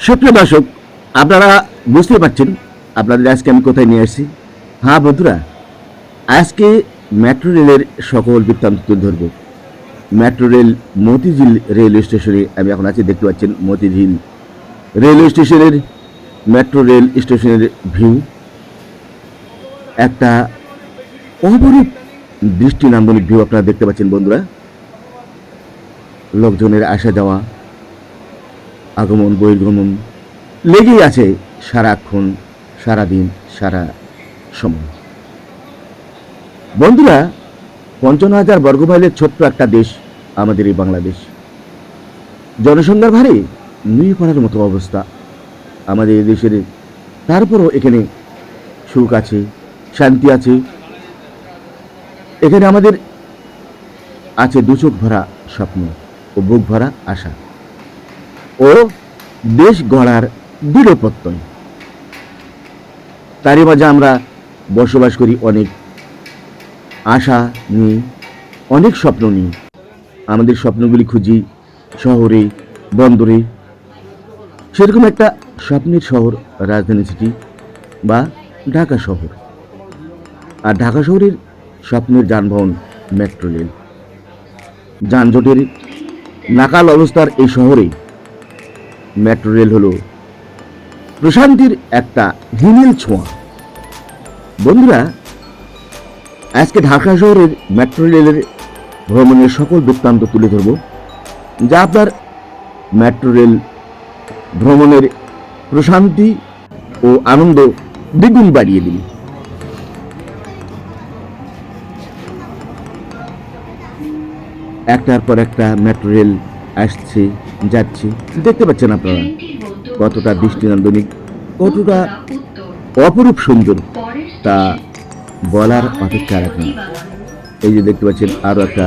সুপ্রিয় দর্শক, আপনারা বুঝতে পারছেন আপনাদের আজকে আমি কোথায় নিয়ে আসছি। হ্যাঁ বন্ধুরা, আজকে মেট্রো রেলের সকল বৃত্তান্ত তুলে ধরব। মেট্রো রেল মতিঝিল রেলওয়ে স্টেশনে আমি এখন আছি। দেখতে পাচ্ছেন মতিঝিল রেলওয়ে স্টেশনের মেট্রো রেল স্টেশনের ভিউ। একটা অপরূপ দৃষ্টি নান্দনিক ভিউ আপনারা দেখতে পাচ্ছেন বন্ধুরা। লোকজনের আসা যাওয়া, আগমন বহির্গমন লেগেই আছে সারাক্ষণ, সারাদিন, সারা সময়। বন্ধুরা, ৫৫,০০০ বর্গমাইলের ছোট্ট একটা দেশ আমাদের এই বাংলাদেশ। জনসংখ্যার ভারে নুয়ে পড়ার মতো অবস্থা আমাদের এই দেশের। তারপরও এখানে সুখ আছে, শান্তি আছে। এখানে আমাদের আছে দু চোখ ভরা স্বপ্ন ও বুক ভরা আশা ও দেশ গড়ার দৃঢ় প্রত্যয়। তারই মাঝে আমরা বসবাস করি অনেক আশা নিয়ে, অনেক স্বপ্ন নিয়ে। আমাদের স্বপ্নগুলি খুঁজি শহরে, বন্দরে। সেরকম একটা স্বপ্নের শহর রাজধানী সিটি বা ঢাকা শহর। আর ঢাকা শহরের স্বপ্নের যানবাহন মেট্রো রেল। যানজটের নাকাল অবস্থার এই শহরে মেট্রো রেল হলো প্রশান্তির একটা হিমেল ছোঁয়া। বন্ধুরা, আজকে ঢাকা শহরের মেট্রো রেলের ভ্রমণের সকল বৃত্তান্ত তুলে ধরব, যা আপনার মেট্রো রেল ভ্রমণের প্রশান্তি ও আনন্দ দ্বিগুণ বাড়িয়ে দিবে। একটার পর একটা মেট্রো রেল আসছে, যাচ্ছে। দেখতে পাচ্ছেন আপনারা কতটা দৃষ্টিনন্দনিক, কতটা অপরূপ সুন্দর, তা বলার অপেক্ষা রাখে না। এই যে দেখতে পাচ্ছেন আরো একটা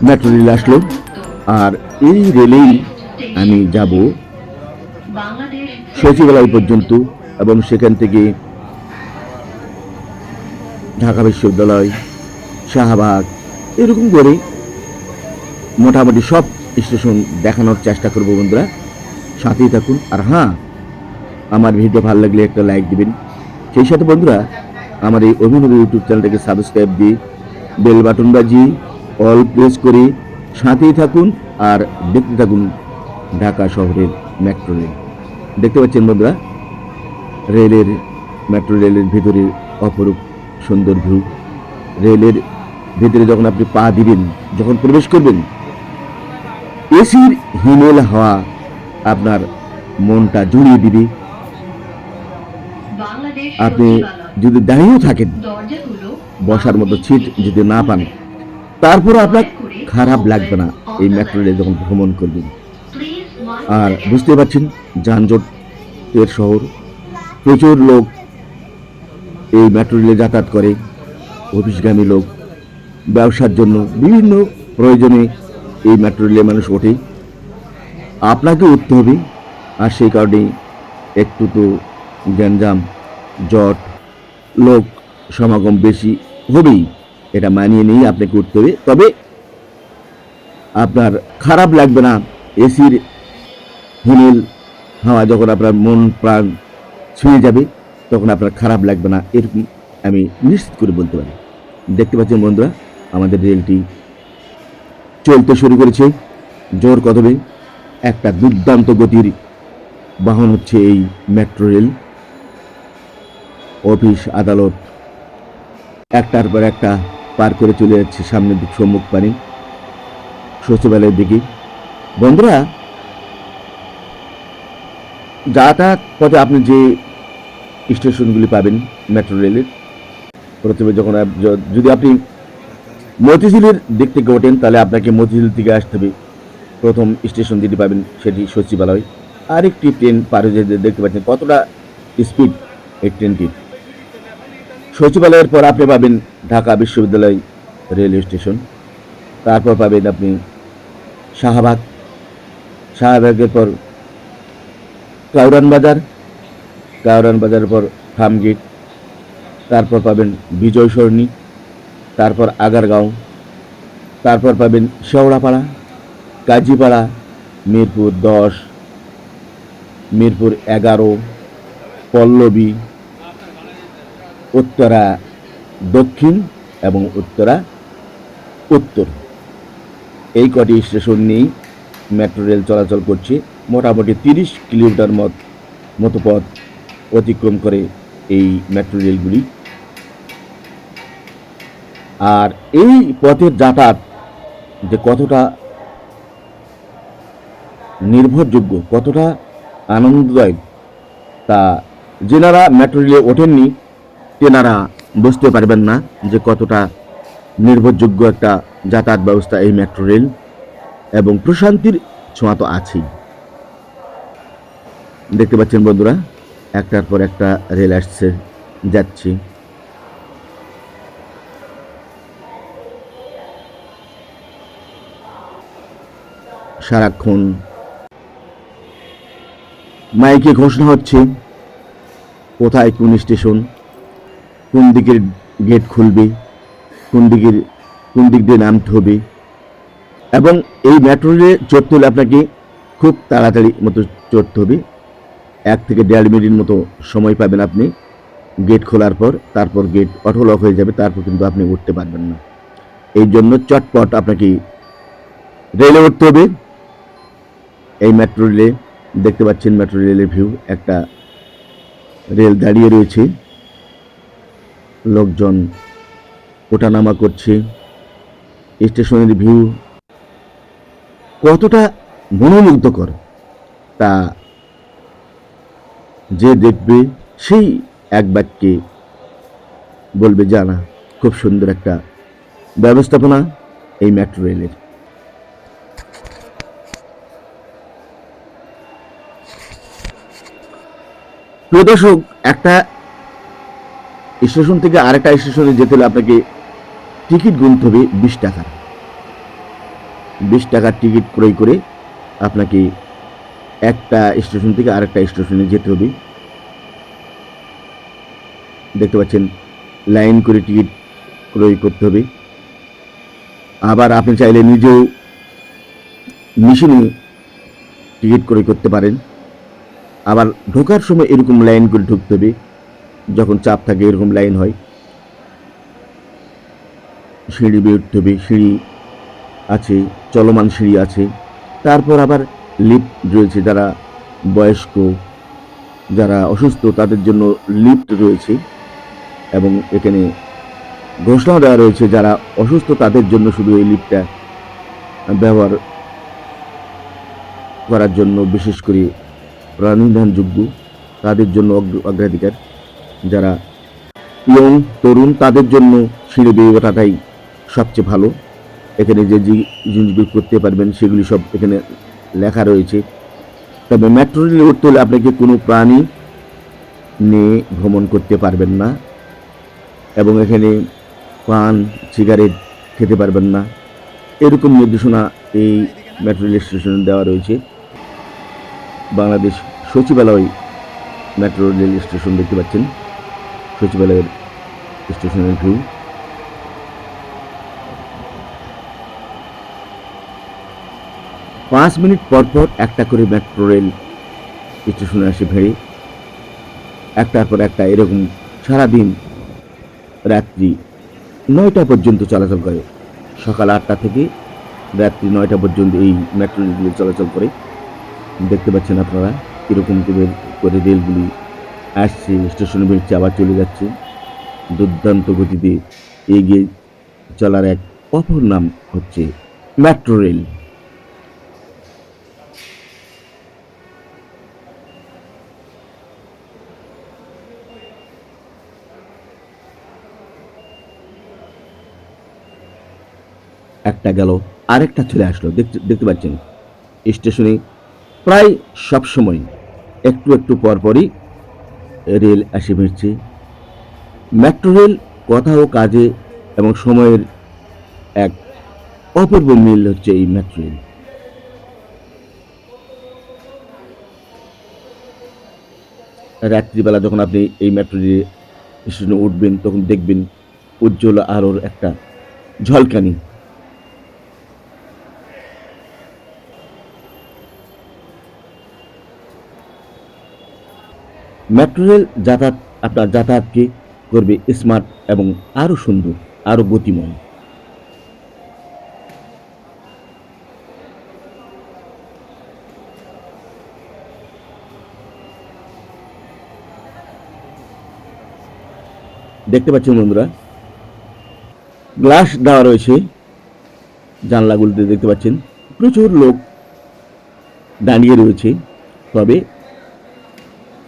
মেট্রো রেল আসলো, আর এই রেলেই আমি যাব সচিবালয় পর্যন্ত, এবং সেখান থেকে ঢাকা বিশ্ববিদ্যালয়, শাহবাগ, এরকম করে মোটামুটি সব স্টেশন দেখানোর চেষ্টা করব। বন্ধুরা, সাথেই থাকুন। আর হ্যাঁ, আমার ভিডিও ভালো লাগলে একটা লাইক দিবেন। সেই সাথে বন্ধুরা, আমার এই অভিনব ইউটিউব চ্যানেলটাকে সাবস্ক্রাইব দিয়ে বেল বাটন বাজিয়ে অল প্রেস করে সাথেই থাকুন আর দেখতে থাকুন ঢাকা শহরের মেট্রো রেল। দেখতে পাচ্ছেন বন্ধুরা, রেলের মেট্রো রেলের ভিতরে অপরূপ সুন্দর ভিউ। রেলের ভিতরে যখন আপনি পা দিবেন, যখন প্রবেশ করবেন, এসির হিমেল হাওয়া আপনার মনটা জুড়িয়ে দিবে। আপনি যদি দাঁড়িয়েও থাকেন, বসার মতো সিট যদি না পান, তারপর আপনার খারাপ লাগবে না এই মেট্রো রেলে যখন ভ্রমণ করবেন। আর বুঝতে পারছেন, যানজটের শহর, প্রচুর লোক এই মেট্রো রেলে যাতায়াত করে। অফিসগামী লোক, ব্যবসার জন্য, বিভিন্ন প্রয়োজনে এই মেট্রো রেলে মানুষ ওঠে। আপনাকে উঠতে হবে। আর সেই কারণে একটু তো গ্যাঞ্জাম, জট, লোক সমাগম বেশি হবেই, এটা মানিয়ে নিয়ে আপনাকে উঠতে হবে। তবে আপনার খারাপ লাগবে না। এসির হিমেল হাওয়া যখন আপনার মন প্রাণ ছুঁয়ে যাবে, তখন আপনার খারাপ লাগবে না, এরকম আমি নিশ্চিত করে বলতে পারি। দেখতে পাচ্ছেন বন্ধুরা, আমাদের রেলটি চলতে শুরু করেছে জোর কদমে। একটা দুর্দান্ত গতির বাহন হচ্ছে এই মেট্রো রেল। অফিস, আদালত একটার পর একটা পার করে চলে যাচ্ছে সামনের দিক, সম্মুখ পানি সচিবালয়ের দিকে। বন্ধুরা, যাতায়াত পথে আপনি যে স্টেশনগুলি পাবেন মেট্রো রেলের, প্রথমে যখন যদি আপনি মতিঝিলের দিক থেকে ওঠেন, তাহলে আপনাকে মতিঝিল থেকে আসতে হবে। প্রথম স্টেশন যেটি পাবেন সেটি সচিবালয়। আরেকটি ট্রেন পার হয়ে যেতে দেখতে পাচ্ছেন কতটা স্পিড এই ট্রেনটির। সচিবালয়ের পর আপনি পাবেন ঢাকা বিশ্ববিদ্যালয় রেলওয়ে স্টেশন। তারপর পাবেন আপনি শাহবাগ। শাহবাগের পর কাউরান বাজার। কাউরান বাজারের পর ফার্মগেট। তারপর পাবেন বিজয় সরণি। তারপর আগারগাঁও। তারপর পাবেন শেওড়াপাড়া, কাজীপাড়া, মিরপুর 10, মিরপুর 11, পল্লবী, উত্তরা দক্ষিণ এবং উত্তরা উত্তর, এই কটি স্টেশন নিয়েই মেট্রো রেল চলাচল করছে। মোটামুটি 30 কিলোমিটার মতো পথ অতিক্রম করে এই মেট্রো রেলগুলি। আর এই পথের যাতায়াত যে কতটা নির্ভরযোগ্য, কতটা আনন্দদায়ক, তা যেনারা মেট্রো রেলে ওঠেননি তেনারা বুঝতে পারবেন না যে কতটা নির্ভরযোগ্য একটা যাতায়াত ব্যবস্থা এই মেট্রো রেল, এবং প্রশান্তির ছোঁয়া তো আছেই। দেখতে পাচ্ছেন বন্ধুরা, একটার পর একটা রেল আসছে যাচ্ছে। সারাক্ষণ মাইকে ঘোষণা হচ্ছে কোথায় কোন স্টেশন, কোন দিকের গেট খুলবে, কোন দিক দিয়ে নামতে হবে। এবং এই মেট্রো রেলে চড়তে হলে আপনাকে খুব তাড়াতাড়ি মতো চড়তে হবে। 1 থেকে 1.5 মিনিট মতো সময় পাবেন আপনি গেট খোলার পর। তারপর গেট অটো লক হয়ে যাবে, তারপর কিন্তু আপনি উঠতে পারবেন না। এই জন্য চটপট আপনাকে রেলে উঠতে হবে। এই মেট্রো রেলে দেখতে পাচ্ছেন মেট্রো রেলের ভিউ, একটা রেল দাঁড়িয়ে রয়েছে, লোকজন ওঠানামা করছে। স্টেশনের ভিউ কতটা মনোমুগ্ধকর তা যে দেখবে সেই এক বাক্যে বলবে জানা, খুব সুন্দর একটা ব্যবস্থাপনা এই মেট্রো রেলের। প্রিয় দর্শক, একটা স্টেশন থেকে আরেকটা স্টেশনে যেতে হলে আপনাকে টিকিট গুনতে হবে 20 টাকা। 20 টাকার টিকিট ক্রয় করে আপনাকে একটা স্টেশন থেকে আরেকটা স্টেশনে যেতে হবে। দেখতে পাচ্ছেন লাইন করে টিকিট ক্রয় করতে হবে। আবার আপনি চাইলে নিজেও মেশিনে টিকিট ক্রয় করতে পারেন। আবার ঢোকার সময় এরকম লাইন করে ঢুকতে হবে, যখন চাপ থাকে এরকম লাইন হয়। সিঁড়ি বেয়ে উঠতে হবে, সিঁড়ি আছে, চলমান সিঁড়ি আছে। তারপর আবার লিফট রয়েছে, যারা বয়স্ক, যারা অসুস্থ তাদের জন্য লিফট রয়েছে। এবং এখানে ঘোষণা দেওয়া রয়েছে যারা অসুস্থ তাদের জন্য শুধু এই লিফটটা ব্যবহার করার জন্য, বিশেষ করে প্রাণীধানযোগ্য তাদের জন্য অগ্রাধিকার। যারা ইয়ং তরুণ তাদের জন্য সিঁড়ি বেয়ে ওঠাটাই সবচেয়ে ভালো। এখানে যে জিনিসগুলি করতে পারবেন সেগুলি সব এখানে লেখা রয়েছে। তবে মেট্রো রেলে উঠতে হলে আপনাকে কোনো প্রাণী নিয়ে ভ্রমণ করতে পারবেন না, এবং এখানে পান সিগারেট খেতে পারবেন না, এরকম নির্দেশনা এই মেট্রো রেল স্টেশনে দেওয়া রয়েছে। বাংলাদেশ সচিবালয় মেট্রো রেল স্টেশন দেখতে পাচ্ছেন, সচিবালয়ের স্টেশনের ভিউ। পাঁচ মিনিট পর পর একটা করে মেট্রো রেল স্টেশনে আসে ভেড়ে, একটার পর একটা এরকম সারাদিন রাত্রি 9টা পর্যন্ত চলাচল করে। সকাল 8টা থেকে রাত্রি 9টা পর্যন্ত এই মেট্রো রেলগুলি চলাচল করে। দেখতে পাচ্ছেন আপনারা কীরকম করে রেলগুলি আসছে, স্টেশনে বেরোচ্ছে, আবার চলে যাচ্ছে। দুর্দান্ত গতিতে এগিয়ে চলার এক অপর নাম হচ্ছে মেট্রো রেল। একটা গেল, আরেকটা চলে আসলো। দেখতে পাচ্ছেন স্টেশনে প্রায় সব সময় একটু একটু পরপরই রেল আসে ভিড়ছে। মেট্রো রেল কথা ও কাজে এবং সময়ের এক অপূর্ব মিল হচ্ছে এই মেট্রো রেল। রাত্রিবেলা যখন আপনি এই মেট্রো রেল স্টেশনে উঠবেন তখন দেখবেন উজ্জ্বল আলোর একটা ঝলকানি। মেট্রো রেল আপনার যাতায়াতকে করবে স্মার্ট এবং আরও সুন্দর, আরও গতিময়। দেখতে পাচ্ছেন বন্ধুরা, গ্লাস দেওয়া রয়েছে জানলাগুলোতে, দেখতে পাচ্ছেন প্রচুর লোক দাঁড়িয়ে রয়েছে। তবে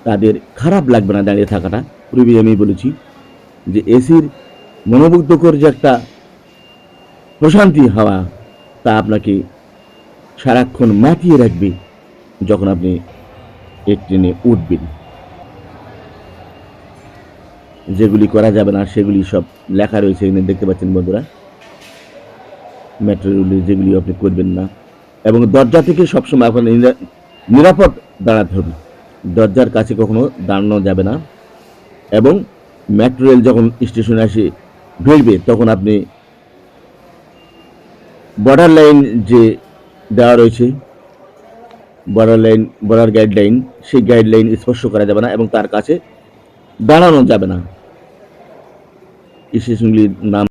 তাদের খারাপ লাগবে না দাঁড়িয়ে থাকাটা। পূর্বে আমি বলেছি যে এসির মনোমুগ্ধকর যে একটা প্রশান্তি হাওয়া, তা আপনাকে সারাক্ষণ মাতিয়ে রাখবে যখন আপনি এই ট্রেনে উঠবেন। যেগুলি করা যাবে না সেগুলি সব লেখা রয়েছে এখানে, দেখতে পাচ্ছেন বন্ধুরা। মেট্রো রেলে যেগুলি আপনি করবেন না, এবং দরজা থেকে সবসময় আপনার নিরাপদ দাঁড়াতে হবে। দরজার কাছে কখনো দাঁড়ানো যাবে না। এবং মেট্রো রেল যখন স্টেশনে এসে ভিড়বে তখন আপনি বর্ডার লাইন যে দেওয়া রয়েছে, বর্ডার গাইডলাইন, সেই গাইডলাইন স্পর্শ করা যাবে না এবং তার কাছে দাঁড়ানো যাবে না। স্টেশনগুলির নাম